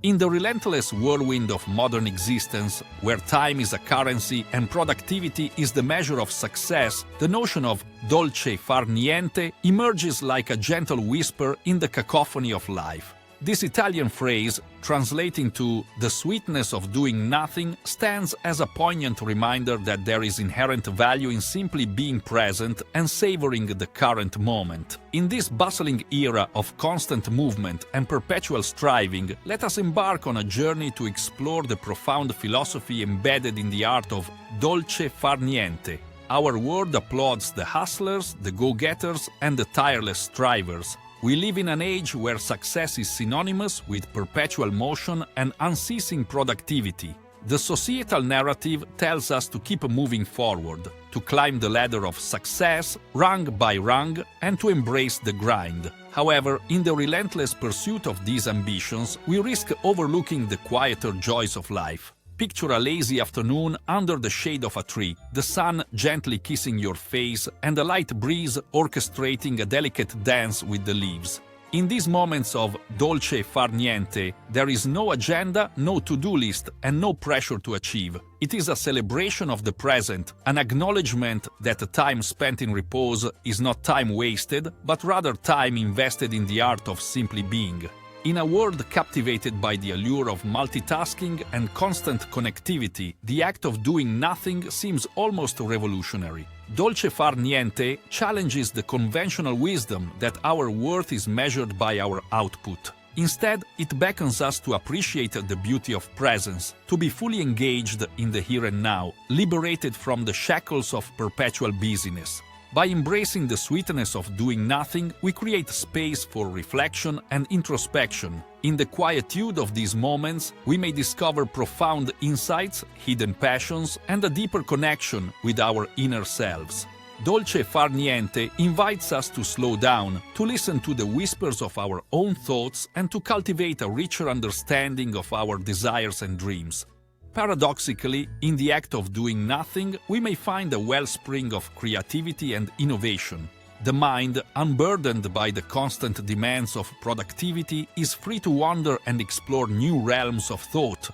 In the relentless whirlwind of modern existence, where time is a currency and productivity is the measure of success, the notion of dolce far niente emerges like a gentle whisper in the cacophony of life. This Italian phrase, translating to "the sweetness of doing nothing," stands as a poignant reminder that there is inherent value in simply being present and savoring the current moment. In this bustling era of constant movement and perpetual striving, let us embark on a journey to explore the profound philosophy embedded in the art of dolce far niente. Our world applauds the hustlers, the go-getters, and the tireless strivers. We live in an age where success is synonymous with perpetual motion and unceasing productivity. The societal narrative tells us to keep moving forward, to climb the ladder of success, rung by rung, and to embrace the grind. However, in the relentless pursuit of these ambitions, we risk overlooking the quieter joys of life. Picture a lazy afternoon under the shade of a tree, the sun gently kissing your face and a light breeze orchestrating a delicate dance with the leaves. In these moments of dolce far niente, there is no agenda, no to-do list, and no pressure to achieve. It is a celebration of the present, an acknowledgement that the time spent in repose is not time wasted, but rather time invested in the art of simply being. In a world captivated by the allure of multitasking and constant connectivity, the act of doing nothing seems almost revolutionary. Dolce far niente challenges the conventional wisdom that our worth is measured by our output. Instead, it beckons us to appreciate the beauty of presence, to be fully engaged in the here and now, liberated from the shackles of perpetual busyness. By embracing the sweetness of doing nothing, we create space for reflection and introspection. In the quietude of these moments, we may discover profound insights, hidden passions, and a deeper connection with our inner selves. Dolce far niente invites us to slow down, to listen to the whispers of our own thoughts, and to cultivate a richer understanding of our desires and dreams. Paradoxically, in the act of doing nothing, we may find a wellspring of creativity and innovation. The mind, unburdened by the constant demands of productivity, is free to wander and explore new realms of thought.